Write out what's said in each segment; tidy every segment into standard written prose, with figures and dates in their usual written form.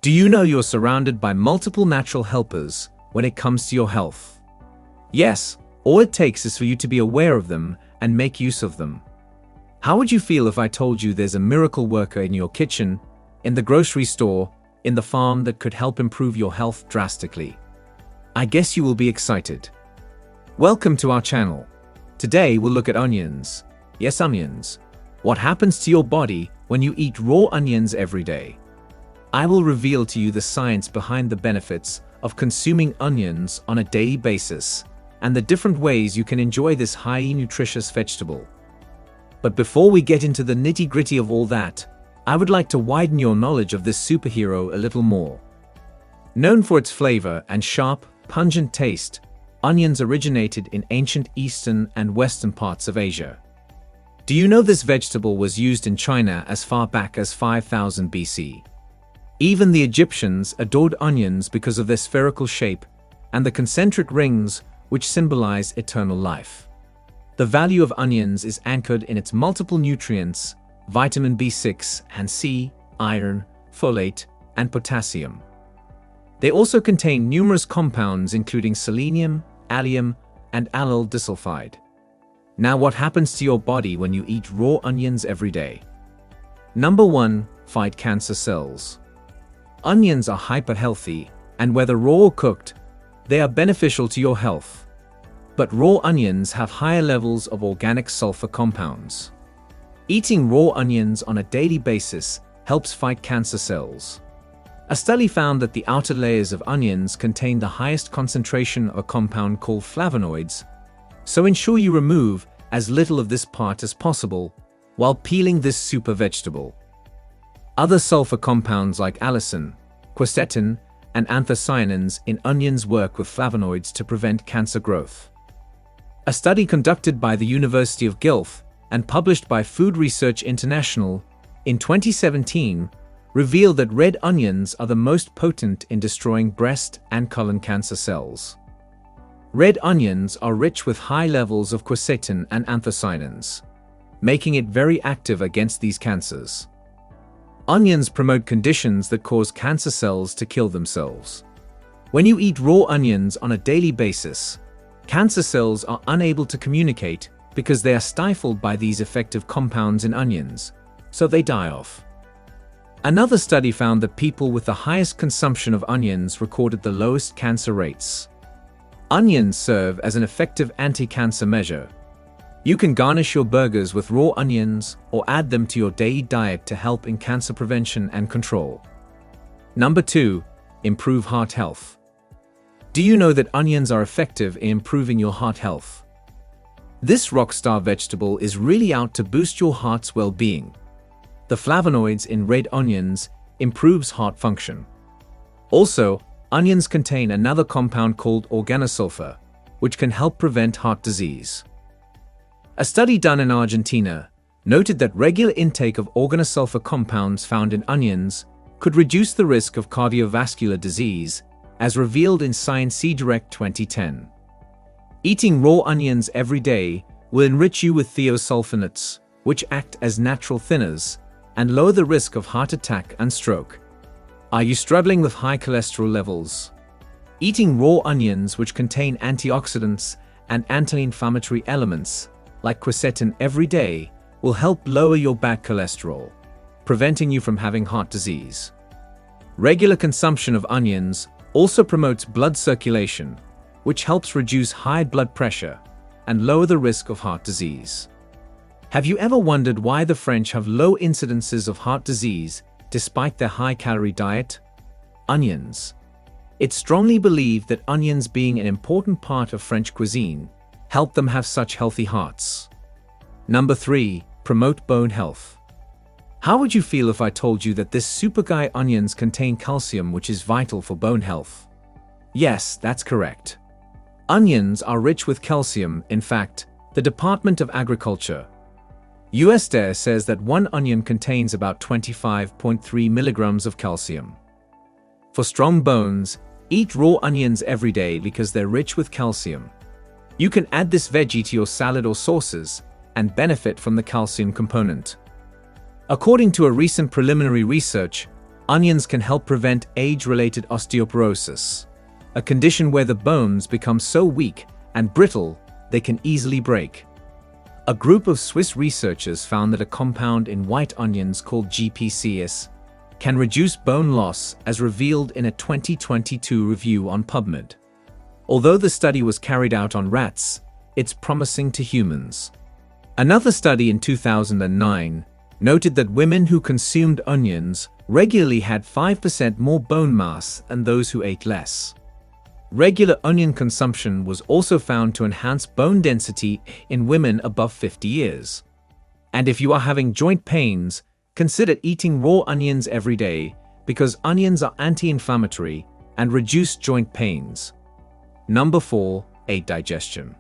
Do you know you're surrounded by multiple natural helpers when it comes to your health? Yes, all it takes is for you to be aware of them and make use of them. How would you feel if I told you there's a miracle worker in your kitchen, in the grocery store, in the farm that could help improve your health drastically? I guess you will be excited. Welcome to our channel. Today we'll look at onions. Yes, onions. What happens to your body when you eat raw onions every day? I will reveal to you the science behind the benefits of consuming onions on a daily basis and the different ways you can enjoy this highly nutritious vegetable. But before we get into the nitty-gritty of all that, I would like to widen your knowledge of this superhero a little more. Known for its flavor and sharp, pungent taste, onions originated in ancient Eastern and Western parts of Asia. Do you know this vegetable was used in China as far back as 5000 BC? Even the Egyptians adored onions because of their spherical shape and the concentric rings which symbolize eternal life. The value of onions is anchored in its multiple nutrients, vitamin B6 and C, iron, folate, and potassium. They also contain numerous compounds including selenium, allium, and allyl disulfide. Now, what happens to your body when you eat raw onions every day? Number 1. Fight cancer cells. Onions are hyper-healthy, and whether raw or cooked, they are beneficial to your health. But raw onions have higher levels of organic sulfur compounds. Eating raw onions on a daily basis helps fight cancer cells. A study found that the outer layers of onions contain the highest concentration of a compound called flavonoids, so ensure you remove as little of this part as possible while peeling this super vegetable. Other sulfur compounds like allicin, quercetin, and anthocyanins in onions work with flavonoids to prevent cancer growth. A study conducted by the University of Guelph and published by Food Research International in 2017 revealed that red onions are the most potent in destroying breast and colon cancer cells. Red onions are rich with high levels of quercetin and anthocyanins, making it very active against these cancers. Onions promote conditions that cause cancer cells to kill themselves. When you eat raw onions on a daily basis, cancer cells are unable to communicate because they are stifled by these effective compounds in onions, so they die off. Another study found that people with the highest consumption of onions recorded the lowest cancer rates. Onions serve as an effective anti-cancer measure. You can garnish your burgers with raw onions or add them to your daily diet to help in cancer prevention and control. Number 2. Improve heart health. Do you know that onions are effective in improving your heart health? This rockstar vegetable is really out to boost your heart's well-being. The flavonoids in red onions improves heart function. Also, onions contain another compound called organosulfur, which can help prevent heart disease. A study done in Argentina noted that regular intake of organosulfur compounds found in onions could reduce the risk of cardiovascular disease, as revealed in Science Direct 2010. Eating raw onions every day will enrich you with thiosulfonates, which act as natural thinners and lower the risk of heart attack and stroke. Are you struggling with high cholesterol levels? Eating raw onions, which contain antioxidants and anti-inflammatory elements like quercetin every day, will help lower your bad cholesterol, preventing you from having heart disease. Regular consumption of onions also promotes blood circulation, which helps reduce high blood pressure and lower the risk of heart disease. Have you ever wondered why the French have low incidences of heart disease despite their high-calorie diet? Onions. It's strongly believed that onions, being an important part of French cuisine, help them have such healthy hearts. Number 3. Promote bone health. How would you feel if I told you that this super guy onions contain calcium, which is vital for bone health? Yes, that's correct. Onions are rich with calcium. In fact, the Department of Agriculture, USDA, says that one onion contains about 25.3 milligrams of calcium. For strong bones, eat raw onions every day because they're rich with calcium. You can add this veggie to your salad or sauces and benefit from the calcium component. According to a recent preliminary research, Onions can help prevent age-related osteoporosis, a condition where the bones become so weak and brittle they can easily break. A group of Swiss researchers found that a compound in white onions called GPCS can reduce bone loss, as revealed in a 2022 review on PubMed. Although the study was carried out on rats, it's promising to humans. Another study in 2009 noted that women who consumed onions regularly had 5% more bone mass than those who ate less. Regular onion consumption was also found to enhance bone density in women above 50 years. And if you are having joint pains, consider eating raw onions every day, because onions are anti-inflammatory and reduce joint pains. Number 4. Aid digestion.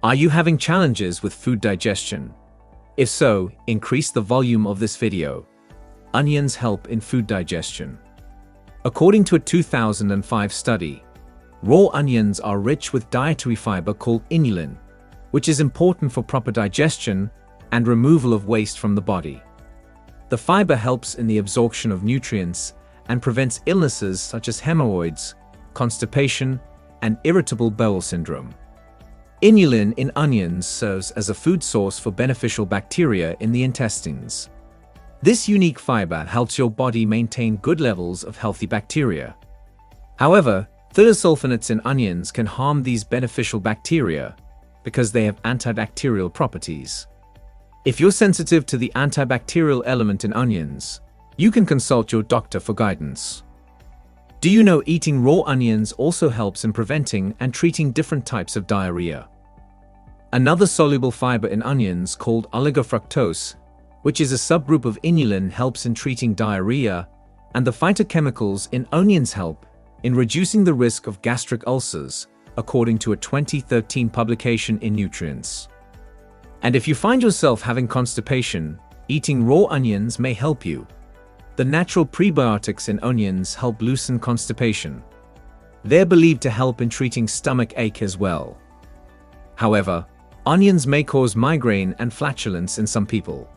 Are you having challenges with food digestion? If so, increase the volume of this video. Onions help in food digestion. According to a 2005 study, raw onions are rich with dietary fiber called inulin, which is important for proper digestion and removal of waste from the body. The fiber helps in the absorption of nutrients and prevents illnesses such as hemorrhoids, constipation, and irritable bowel syndrome. Inulin in onions serves as a food source for beneficial bacteria in the intestines. This unique fiber helps your body maintain good levels of healthy bacteria. However, thiosulfonates in onions can harm these beneficial bacteria because they have antibacterial properties. If you're sensitive to the antibacterial element in onions, you can consult your doctor for guidance. Do you know eating raw onions also helps in preventing and treating different types of diarrhea? Another soluble fiber in onions called oligofructose, which is a subgroup of inulin, helps in treating diarrhea, and the phytochemicals in onions help in reducing the risk of gastric ulcers, according to a 2013 publication in Nutrients. And if you find yourself having constipation, eating raw onions may help you. The natural prebiotics in onions help loosen constipation. They're believed to help in treating stomach ache as well. However, onions may cause migraine and flatulence in some people.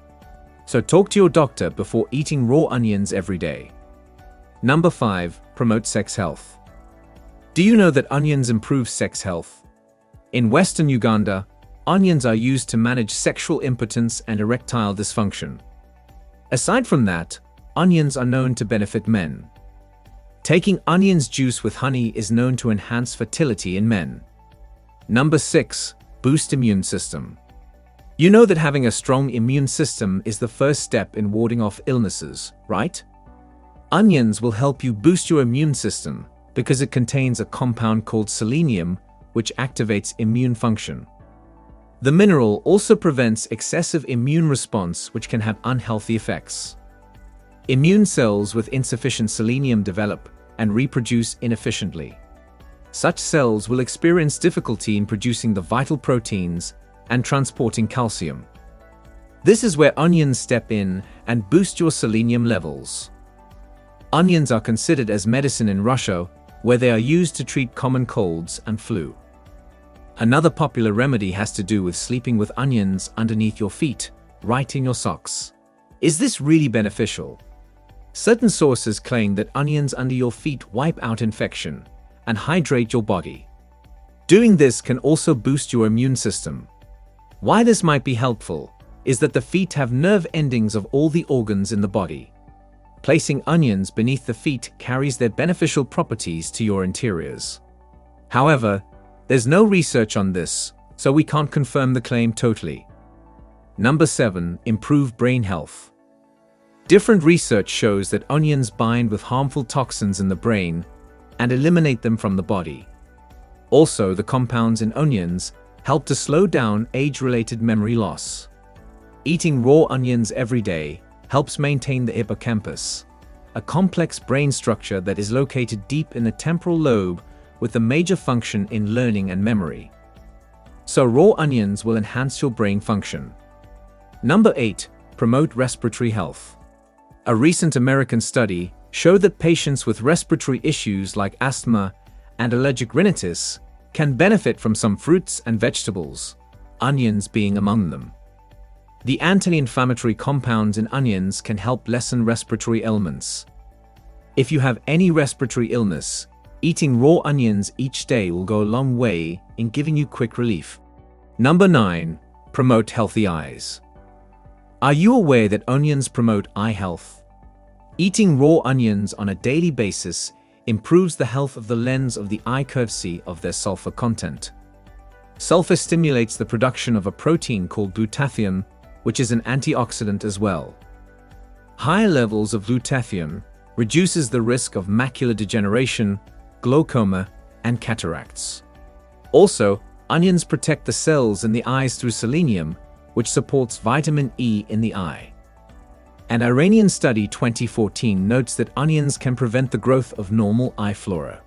So talk to your doctor before eating raw onions every day. Number 5. Promote sex health. Do you know that onions improve sex health? In Western Uganda, onions are used to manage sexual impotence and erectile dysfunction. Aside from that, onions are known to benefit men. Taking onions juice with honey is known to enhance fertility in men. Number 6. Boost immune system. You know that having a strong immune system is the first step in warding off illnesses, right? Onions will help you boost your immune system because it contains a compound called selenium, which activates immune function. The mineral also prevents excessive immune response, which can have unhealthy effects. Immune cells with insufficient selenium develop and reproduce inefficiently. Such cells will experience difficulty in producing the vital proteins and transporting calcium. This is where onions step in and boost your selenium levels. Onions are considered as medicine in Russia, where they are used to treat common colds and flu. Another popular remedy has to do with sleeping with onions underneath your feet, right in your socks. Is this really beneficial? Certain sources claim that onions under your feet wipe out infection and hydrate your body. Doing this can also boost your immune system. Why this might be helpful is that the feet have nerve endings of all the organs in the body. Placing onions beneath the feet carries their beneficial properties to your interiors. However, there's no research on this, so we can't confirm the claim totally. Number 7. Improve brain health. Different research shows that onions bind with harmful toxins in the brain and eliminate them from the body. Also, the compounds in onions help to slow down age-related memory loss. Eating raw onions every day helps maintain the hippocampus, a complex brain structure that is located deep in the temporal lobe with a major function in learning and memory. So raw onions will enhance your brain function. Number 8. Promote respiratory health. A recent American study showed that patients with respiratory issues like asthma and allergic rhinitis can benefit from some fruits and vegetables, onions being among them. The anti-inflammatory compounds in onions can help lessen respiratory ailments. If you have any respiratory illness, eating raw onions each day will go a long way in giving you quick relief. Number 9. Promote healthy eyes. Are you aware that onions promote eye health? Eating raw onions on a daily basis improves the health of the lens of the eye courtesy of their sulfur content. Sulfur stimulates the production of a protein called glutathione, which is an antioxidant as well. Higher levels of glutathione reduces the risk of macular degeneration, glaucoma, and cataracts. Also, onions protect the cells in the eyes through selenium, which supports vitamin E in the eye. An Iranian study 2014 notes that onions can prevent the growth of normal eye flora.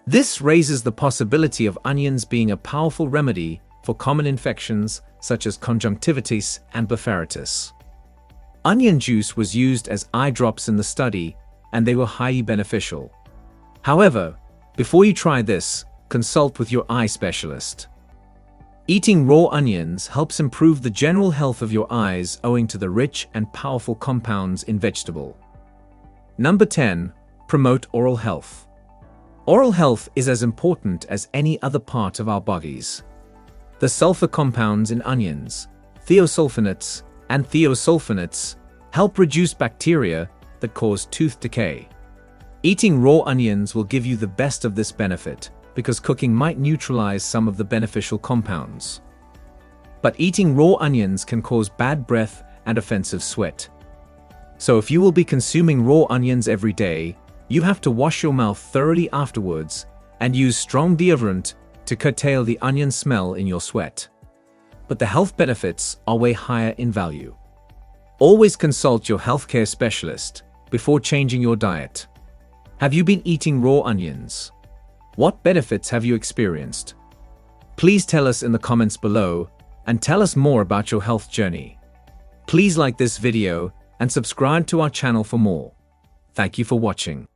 This raises the possibility of onions being a powerful remedy for common infections such as conjunctivitis and blepharitis. Onion juice was used as eye drops in the study, and they were highly beneficial. However, before you try this, consult with your eye specialist. Eating raw onions helps improve the general health of your eyes owing to the rich and powerful compounds in vegetable. Number 10. Promote oral health. Oral health is as important as any other part of our bodies. The sulfur compounds in onions, thiosulfonates and thiosulfonates, help reduce bacteria that cause tooth decay. Eating raw onions will give you the best of this benefit because cooking might neutralize some of the beneficial compounds. But eating raw onions can cause bad breath and offensive sweat. So if you will be consuming raw onions every day, you have to wash your mouth thoroughly afterwards and use strong deodorant to curtail the onion smell in your sweat. But the health benefits are way higher in value. Always consult your healthcare specialist before changing your diet. Have you been eating raw onions? What benefits have you experienced? Please tell us in the comments below and tell us more about your health journey. Please like this video and subscribe to our channel for more. Thank you for watching.